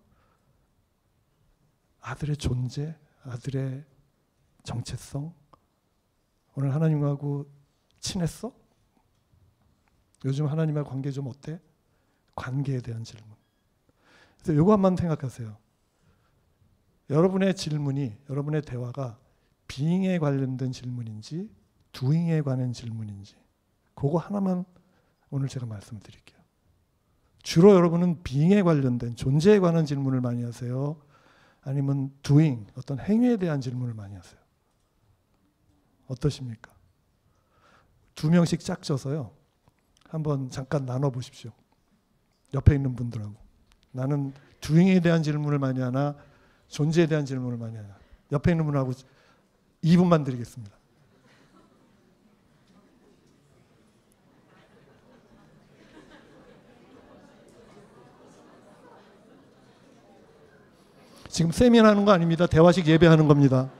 아들의 존재, 아들의 정체성. 오늘 하나님하고 친했어? 요즘 하나님과 관계 좀 어때? 관계에 대한 질문. 그래서 이것만 생각하세요. 여러분의 질문이, 여러분의 대화가 being에 관련된 질문인지 doing에 관한 질문인지 그거 하나만 오늘 제가 말씀드릴게요. 주로 여러분은 being에 관련된 존재에 관한 질문을 많이 하세요? 아니면 doing, 어떤 행위에 대한 질문을 많이 하세요? 어떠십니까? 두 명씩 짝져서요. 한번 잠깐 나눠보십시오. 옆에 있는 분들하고. 나는 doing에 대한 질문을 많이 하나 존재에 대한 질문을 많이 하나. 옆에 있는 분하고 2분만 드리겠습니다. 지금 세미나하는 거 아닙니다. 대화식 예배하는 겁니다.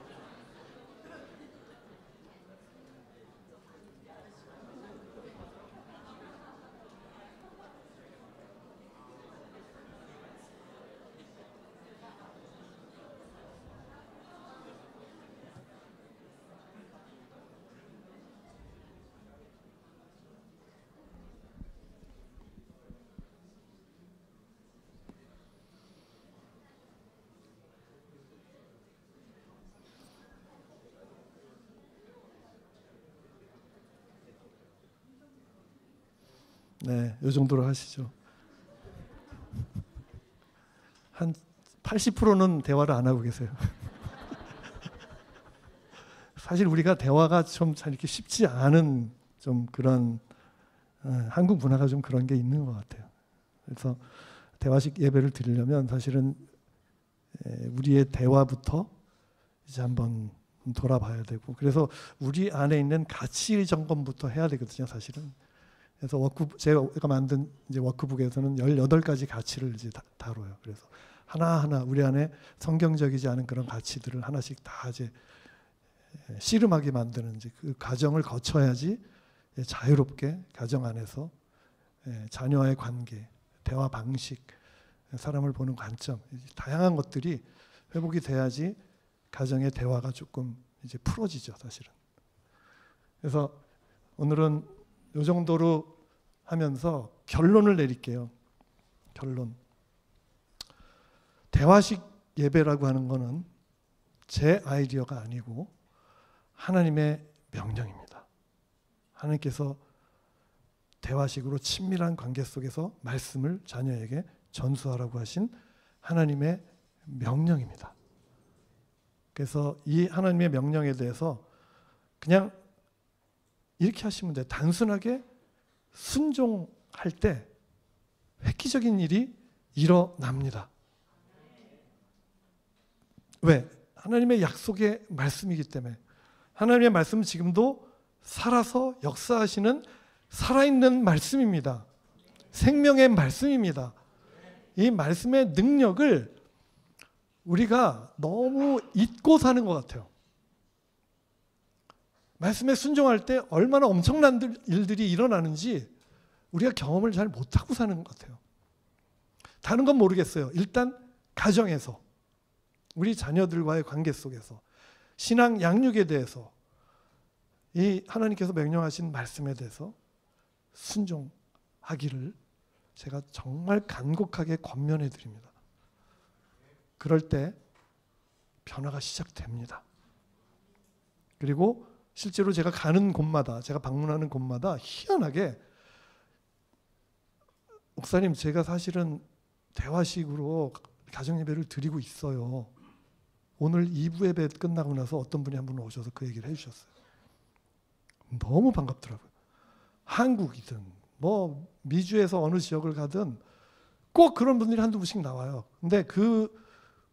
네, 이 정도로 하시죠. 한 80%는 대화를 안 하고 계세요. 사실 우리가 대화가 좀 잘 이렇게 쉽지 않은 좀 그런 한국 문화가 좀 그런 게 있는 것 같아요. 그래서 대화식 예배를 드리려면 사실은 우리의 대화부터 이제 한번 돌아봐야 되고 그래서 우리 안에 있는 가치 점검부터 해야 되거든요, 사실은. 그래서 제가 만든 이제 워크북에서는 18가지 가치를 이제 다뤄요. 그래서 하나하나 우리 안에 성경적이지 않은 그런 가치들을 하나씩 다 이제 씨름하게 만드는 이제 그 과정을 거쳐야지 자유롭게 가정 안에서 자녀와의 관계, 대화 방식, 사람을 보는 관점, 다양한 것들이 회복이 돼야지 가정의 대화가 조금 이제 풀어지죠, 사실은. 그래서 오늘은 이 정도로 하면서 결론을 내릴게요. 결론. 대화식 예배라고 하는 거는 제 아이디어가 아니고 하나님의 명령입니다. 하나님께서 대화식으로 친밀한 관계 속에서 말씀을 자녀에게 전수하라고 하신 하나님의 명령입니다. 그래서 이 하나님의 명령에 대해서 그냥 이렇게 하시면 돼요. 단순하게 순종할 때 획기적인 일이 일어납니다. 왜? 하나님의 약속의 말씀이기 때문에. 하나님의 말씀은 지금도 살아서 역사하시는 살아있는 말씀입니다. 생명의 말씀입니다. 이 말씀의 능력을 우리가 너무 잊고 사는 것 같아요. 말씀에 순종할 때 얼마나 엄청난 일들이 일어나는지 우리가 경험을 잘 못하고 사는 것 같아요. 다른 건 모르겠어요. 일단 가정에서 우리 자녀들과의 관계 속에서 신앙 양육에 대해서 이 하나님께서 명령하신 말씀에 대해서 순종하기를 제가 정말 간곡하게 권면해 드립니다. 그럴 때 변화가 시작됩니다. 그리고 실제로 제가 가는 곳마다, 제가 방문하는 곳마다 희한하게 목사님, 제가 사실은 대화식으로 가정예배를 드리고 있어요. 오늘 2부 예배 끝나고 나서 어떤 분이 한 분 오셔서 그 얘기를 해주셨어요. 너무 반갑더라고요. 한국이든 뭐 미주에서 어느 지역을 가든 꼭 그런 분들이 한두 분씩 나와요. 근데 그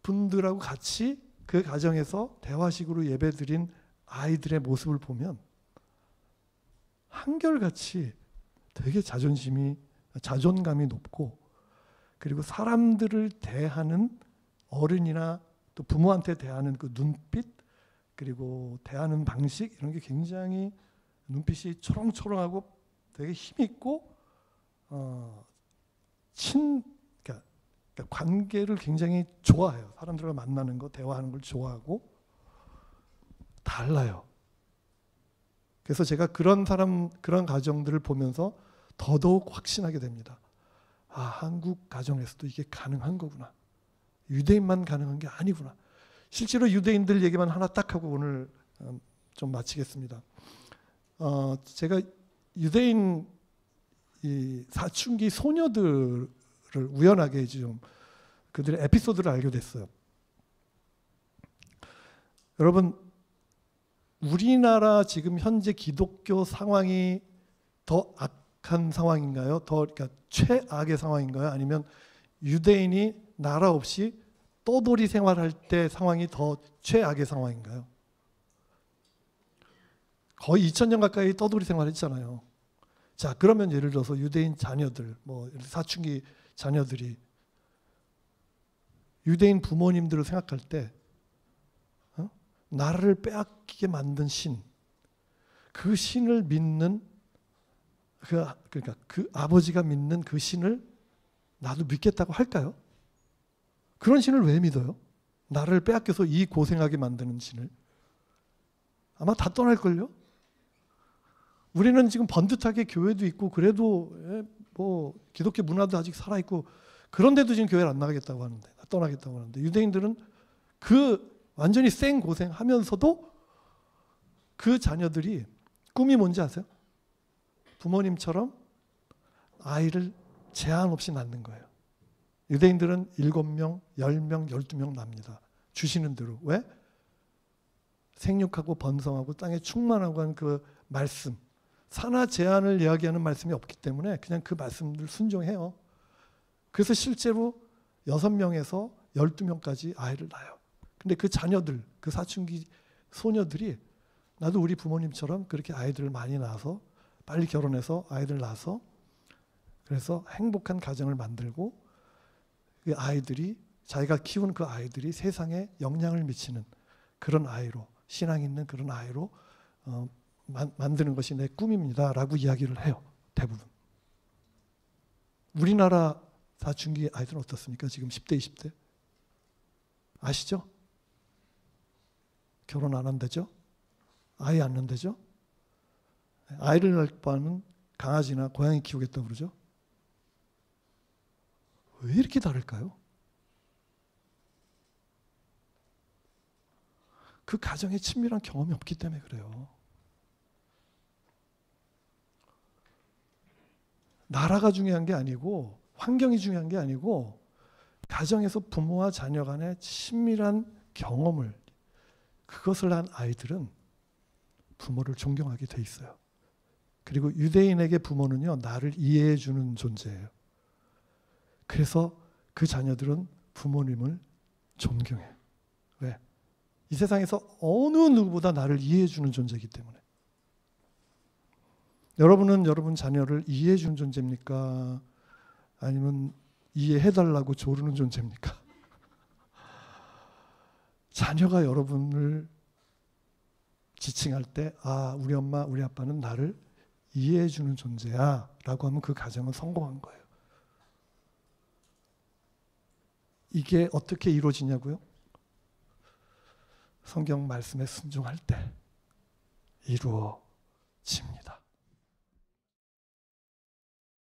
분들하고 같이 그 가정에서 대화식으로 예배드린 아이들의 모습을 보면 한결같이 되게 자존감이 높고, 그리고 사람들을 대하는 어른이나 또 부모한테 대하는 그 눈빛, 그리고 대하는 방식, 이런 게 굉장히 눈빛이 초롱초롱하고 되게 힘있고 그러니까 관계를 굉장히 좋아해요. 사람들과 만나는 거, 대화하는 걸 좋아하고 달라요. 그래서 제가 그런 가정들을 보면서 더더욱 확신하게 됩니다. 아, 한국 가정에서도 이게 가능한 거구나. 유대인만 가능한 게 아니구나. 실제로 유대인들 얘기만 하나 딱 하고 오늘 좀 마치겠습니다. 제가 유대인 이 사춘기 소녀들을 우연하게 좀 그들의 에피소드를 알게 됐어요. 여러분, 우리나라 지금 현재 기독교 상황이 더 악한 상황인가요? 그러니까 최악의 상황인가요? 아니면 유대인이 나라 없이 떠돌이 생활할 때 상황이 더 최악의 상황인가요? 거의 2000년 가까이 떠돌이 생활했잖아요. 자, 그러면 예를 들어서 유대인 자녀들, 뭐 사춘기 자녀들이 유대인 부모님들을 생각할 때 나라를 빼앗기게 만든 신, 그 신을 믿는 그러니까 그 아버지가 믿는 그 신을 나도 믿겠다고 할까요? 그런 신을 왜 믿어요? 나를 빼앗겨서 이 고생하게 만드는 신을. 아마 다 떠날걸요? 우리는 지금 번듯하게 교회도 있고, 그래도 뭐 기독교 문화도 아직 살아있고, 그런데도 지금 교회를 안 나가겠다고 하는데, 떠나겠다고 하는데, 유대인들은 그 완전히 생 고생하면서도 그 자녀들이 꿈이 뭔지 아세요? 부모님처럼 아이를 제한 없이 낳는 거예요. 유대인들은 7명, 10명, 12명 납니다. 주시는 대로. 왜? 생육하고 번성하고 땅에 충만하고 한 그 말씀, 산하 제한을 이야기하는 말씀이 없기 때문에 그냥 그 말씀들 순종해요. 그래서 실제로 6명에서 12명까지 아이를 낳아요. 근데 그 자녀들, 그 사춘기 소녀들이 나도 우리 부모님처럼 그렇게 아이들을 많이 낳아서 빨리 결혼해서 아이들 낳아서 그래서 행복한 가정을 만들고, 그 아이들이, 자기가 키우는 그 아이들이 세상에 영향을 미치는 그런 아이로, 신앙 있는 그런 아이로 만드는 것이 내 꿈입니다 라고 이야기를 해요. 대부분. 우리나라 사춘기 아이들은 어떻습니까? 지금 10대, 20대. 아시죠? 결혼 안 한다죠? 아이 안 낳는다죠? 아이를 낳을 바는 강아지나 고양이 키우겠다고 그러죠? 왜 이렇게 다를까요? 그 가정에 친밀한 경험이 없기 때문에 그래요. 나라가 중요한 게 아니고, 환경이 중요한 게 아니고, 가정에서 부모와 자녀 간의 친밀한 경험을, 그것을 한 아이들은 부모를 존경하게 돼 있어요. 그리고 유대인에게 부모는요, 나를 이해해 주는 존재예요. 그래서 그 자녀들은 부모님을 존경해요. 왜? 이 세상에서 어느 누구보다 나를 이해해 주는 존재이기 때문에. 여러분은 여러분 자녀를 이해해 주는 존재입니까? 아니면 이해해 달라고 조르는 존재입니까? 자녀가 여러분을 지칭할 때, 아, 우리 엄마, 우리 아빠는 나를 이해해 주는 존재야 라고 하면 그 가정은 성공한 거예요. 이게 어떻게 이루어지냐고요? 성경 말씀에 순종할 때 이루어집니다.